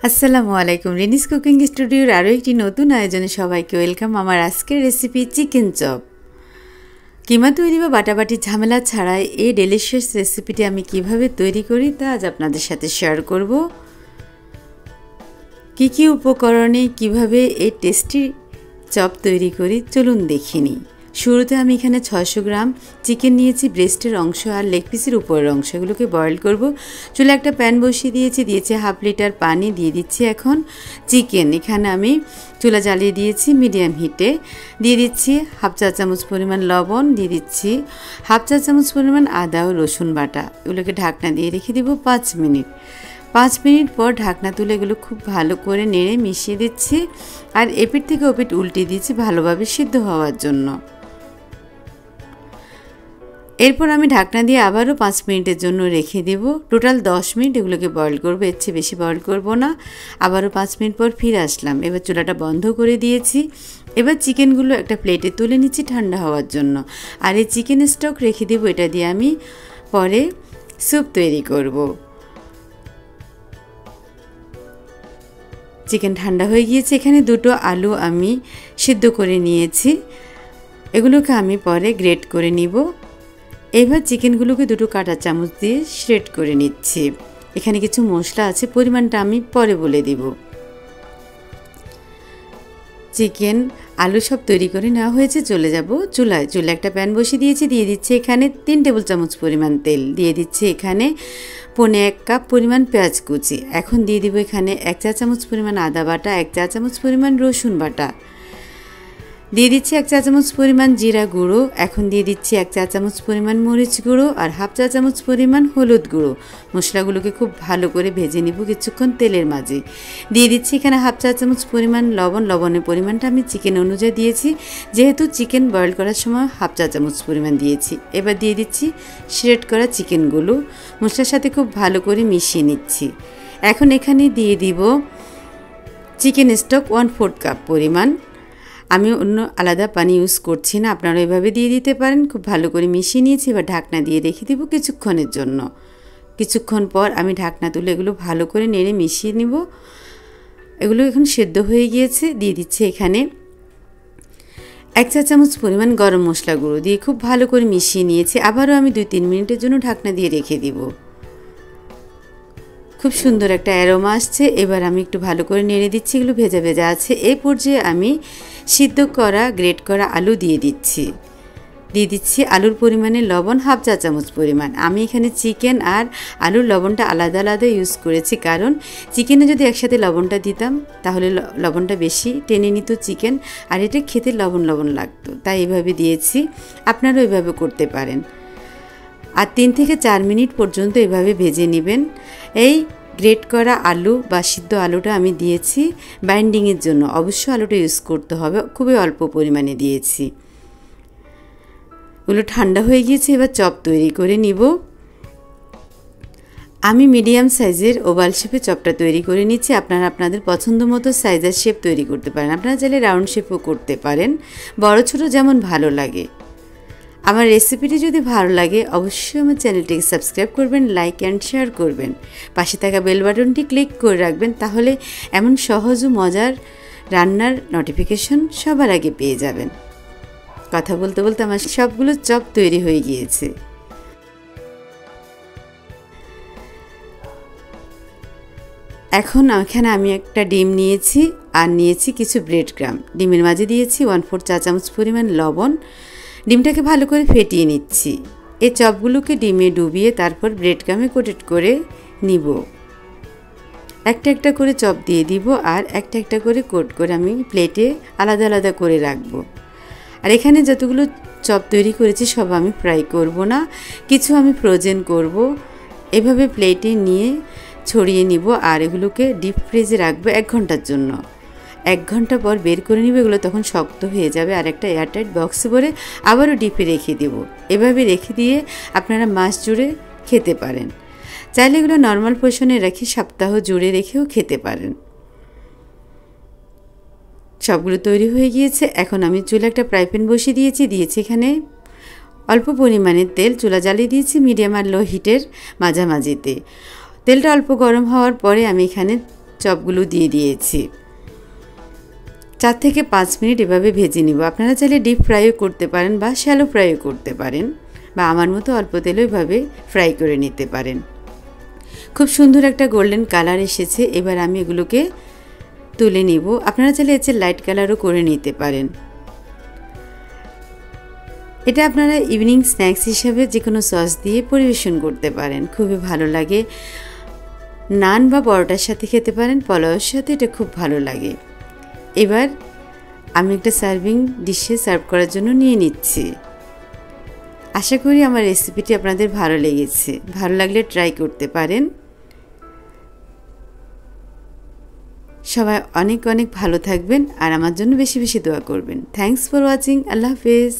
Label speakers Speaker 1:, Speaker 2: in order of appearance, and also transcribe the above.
Speaker 1: আসসালামু আলাইকুম। রিনিস কুকিং স্টুডিওর আরও একটি নতুন আয়োজনে সবাইকে ওয়েলকাম। আমার আজকের রেসিপি চিকেন চপ। কিমা তৈরি বা বাটাবাটি ঝামেলা ছাড়াই এই ডেলিশিয়াস রেসিপিটি আমি কিভাবে তৈরি করি তা আজ আপনাদের সাথে শেয়ার করব। কি উপকরণে কিভাবে এই টেস্টি চপ তৈরি করি চলুন দেখিনি। শুরুতে আমি এখানে 600 গ্রাম চিকেন নিয়েছি, ব্রেস্টের অংশ আর লেগ পিসের উপরের অংশ, এগুলোকে বয়েল করব। চুলে একটা প্যান বসিয়ে দিয়েছি হাফ লিটার পানি, দিয়ে দিচ্ছি এখন চিকেন। এখানে আমি চুলা জ্বালিয়ে দিয়েছি মিডিয়াম হিটে। দিয়ে দিচ্ছি হাফ চা চামচ পরিমাণ লবণ, দিয়ে দিচ্ছি হাফ চা চামচ পরিমাণ আদা ও রসুন বাটা। এগুলোকে ঢাকনা দিয়ে রেখে দেব 5 মিনিট। 5 মিনিট পর ঢাকনা তুলে এগুলো খুব ভালো করে নেড়ে মিশিয়ে দিচ্ছি আর এপিঠ থেকে ওপিঠ উল্টে দিচ্ছি ভালোভাবে সিদ্ধ হওয়ার জন্য। এরপর আমি ঢাকনা দিয়ে আবারও 5 মিনিটের জন্য রেখে দেব। টোটাল 10 মিনিট এগুলোকে বয়েল করবো, এর চেয়ে বেশি বয়েল করব না। আবারও 5 মিনিট পর ফিরে আসলাম। এবার চুলাটা বন্ধ করে দিয়েছি। এবার চিকেনগুলো একটা প্লেটে তুলে নিচ্ছি ঠান্ডা হওয়ার জন্য। আর এই চিকেন স্টক রেখে দেবো, এটা দিয়ে আমি পরে স্যুপ তৈরি করব। চিকেন ঠান্ডা হয়ে গিয়েছে। এখানে দুটো আলু আমি সিদ্ধ করে নিয়েছি, এগুলোকে আমি পরে গ্রেট করে নিব। এবার চিকেনগুলোকে দুটো কাঁটা চামচ দিয়ে শ্রেড করে নিচ্ছি। এখানে কিছু মশলা আছে, পরিমাণটা আমি পরে বলে দিব। চিকেন আলু সব তৈরি করে নেওয়া হয়েছে, চলে যাব চুলায়। চুলায় একটা প্যান বসিয়ে দিয়েছি, দিয়ে দিচ্ছি এখানে 3 টেবিল চামচ পরিমাণ তেল, দিয়ে দিচ্ছি এখানে 1.25 কাপ পরিমাণ পেঁয়াজ কুচি। এখন দিয়ে দিব এখানে 1 চা চামচ পরিমাণ আদা বাটা, 1 চা চামচ পরিমাণ রসুন বাটা, দিয়ে দিচ্ছি 1 চা চামচ পরিমাণ জিরা গুঁড়ো। এখন দিয়ে দিচ্ছি 1 চা চামচ পরিমাণ মরিচ গুঁড়ো আর হাফ চা চামচ পরিমাণ হলুদ গুঁড়ো। মশলাগুলোকে খুব ভালো করে ভেজে নিব কিছুক্ষণ তেলের মাঝে। দিয়ে দিচ্ছি এখানে হাফ চা চামচ পরিমাণ লবণ। লবণের পরিমাণটা আমি চিকেন অনুযায়ী দিয়েছি, যেহেতু চিকেন বয়েল করার সময় হাফ চা চামচ পরিমাণ দিয়েছি। এবার দিয়ে দিচ্ছি শ্রেড করা চিকেনগুলো, মশলার সাথে খুব ভালো করে মিশিয়ে নিচ্ছি। এখন এখানে দিয়ে দিব চিকেন স্টক 1/4 কাপ পরিমাণ। আমি অন্য আলাদা পানি ইউজ করছি না, আপনারা এভাবে দিয়ে দিতে পারেন। খুব ভালো করে মিশিয়ে নিয়েছি। এবার ঢাকনা দিয়ে রেখে দিব কিছুক্ষণের জন্য। কিছুক্ষণ পর আমি ঢাকনা তুলে এগুলো ভালো করে নেড়ে মিশিয়ে নিব। এগুলো এখন সেদ্ধ হয়ে গিয়েছে। দিয়ে দিচ্ছি এখানে 1 চা চামচ পরিমাণ গরম মশলা গুঁড়ো দিয়ে খুব ভালো করে মিশিয়ে নিয়েছি। আবারও আমি 2-3 মিনিটের জন্য ঢাকনা দিয়ে রেখে দিব। খুব সুন্দর একটা অ্যারোমা আসছে। এবার আমি একটু ভালো করে নেড়ে দিচ্ছি, এগুলো ভেজা ভেজা আছে। এই পর্যায়ে আমি সিদ্ধ করা গ্রেট করা আলু দিয়ে দিচ্ছি আলুর পরিমাণে লবণ হাফ চা চামচ পরিমাণ। আমি এখানে চিকেন আর আলুর লবণটা আলাদা আলাদা ইউজ করেছি, কারণ চিকেনে যদি একসাথে লবণটা দিতাম তাহলে লবণটা বেশি টেনে নিত চিকেন, আর এটা খেতে লবণ লবণ লাগতো, তাই এইভাবে দিয়েছি। আপনারা ওইভাবে করতে পারেন। আর 3 থেকে 4 মিনিট পর্যন্ত এভাবে ভেজে নেবেন। এই গ্রেট করা আলু বা সিদ্ধ আলুটা আমি দিয়েছি বাইন্ডিংয়ের জন্য, অবশ্য আলুটা ইউজ করতে হবে, খুবই অল্প পরিমাণে দিয়েছি। ওগুলো ঠান্ডা হয়ে গিয়েছে। এবার চপ তৈরি করে নিব। আমি মিডিয়াম সাইজের ওভাল শেপে চপটা তৈরি করে নিচ্ছি। আপনারা আপনাদের পছন্দ মতো সাইজের শেপ তৈরি করতে পারেন। আপনারা চাইলে রাউন্ড শেপও করতে পারেন, বড় ছোট যেমন ভালো লাগে। আমার রেসিপিটি যদি ভালো লাগে অবশ্যই আমার চ্যানেলটিকে সাবস্ক্রাইব করবেন, লাইক অ্যান্ড শেয়ার করবেন। পাশে থাকা বেল বাটনটি ক্লিক করে রাখবেন, তাহলে এমন সহজ ও মজার রান্নার নোটিফিকেশন সবার আগে পেয়ে যাবেন। কথা বলতে বলতে আমার সবগুলো চপ তৈরি হয়ে গিয়েছে। এখন এখানে আমি একটা ডিম নিয়েছি আর নিয়েছি কিছু ব্রেড ক্রাম্ব। ডিমের মাঝে দিয়েছি 1/4 চা চামচ পরিমাণ লবণ। ডিমটাকে ভালো করে ফেটিয়ে নিচ্ছি। এই চপগুলোকে ডিমে ডুবিয়ে তারপর ব্রেড ক্রাম্বে কোটেড করে নিব। একটা একটা করে চপ দিয়ে দিব আর একটা একটা করে কোট করে আমি প্লেটে আলাদা আলাদা করে রাখবো। আর এখানে যতগুলো চপ তৈরি করেছি সব আমি ফ্রাই করব না, কিছু আমি ফ্রোজেন করব। এভাবে প্লেটে নিয়ে ছড়িয়ে নিব আর এগুলোকে ডিপ ফ্রিজে রাখবো 1 ঘন্টার জন্য। 1 ঘন্টা পর বের করে নিব, এগুলো তখন শক্ত হয়ে যাবে। আর একটা এয়ারটাইট বক্সে ভরে আবারও ডিপে রেখে দেব। এভাবে রেখে দিয়ে আপনারা মাস জুড়ে খেতে পারেন। চাইলে এগুলো নর্মাল পোর্শনে রেখে সপ্তাহ জুড়ে রেখেও খেতে পারেন। সবগুলো তৈরি হয়ে গিয়েছে। এখন আমি চুলা একটা ফ্রাই প্যান বসিয়ে দিয়েছি এখানে অল্প পরিমাণে তেল। চুলা জ্বালিয়ে দিয়েছি মিডিয়াম আর লো হিটের মাঝামাঝিতে। তেলটা অল্প গরম হওয়ার পরে আমি এখানে চপগুলো দিয়ে দিয়েছি। 4 থেকে 5 মিনিট এভাবে ভেজে নিব। আপনারা চাইলে ডিপ ফ্রাইও করতে পারেন বা শ্যালো ফ্রাইও করতে পারেন, বা আমার মতো অল্প তেলেও এভাবে ফ্রাই করে নিতে পারেন। খুব সুন্দর একটা গোল্ডেন কালার এসেছে। এবার আমি এগুলোকে তুলে নিব। আপনারা চাইলে এর চেয়ে লাইট কালারও করে নিতে পারেন। এটা আপনারা ইভিনিং স্ন্যাক্স হিসেবে যে কোনো সস দিয়ে পরিবেশন করতে পারেন, খুবই ভালো লাগে। নান বা পরোটার সাথে খেতে পারেন, পোলাওয়ের সাথে এটা খুব ভালো লাগে। এবার আমি একটা সার্ভিং ডিশে সার্ভ করার জন্য নিয়ে নিচ্ছি। আশা করি আমার রেসিপিটি আপনাদের ভালো লেগেছে। ভালো লাগলে ট্রাই করতে পারেন। সবাই অনেক অনেক ভালো থাকবেন আর আমার জন্য বেশি বেশি দোয়া করবেন। Thanks for watching. আল্লাহ হাফেজ।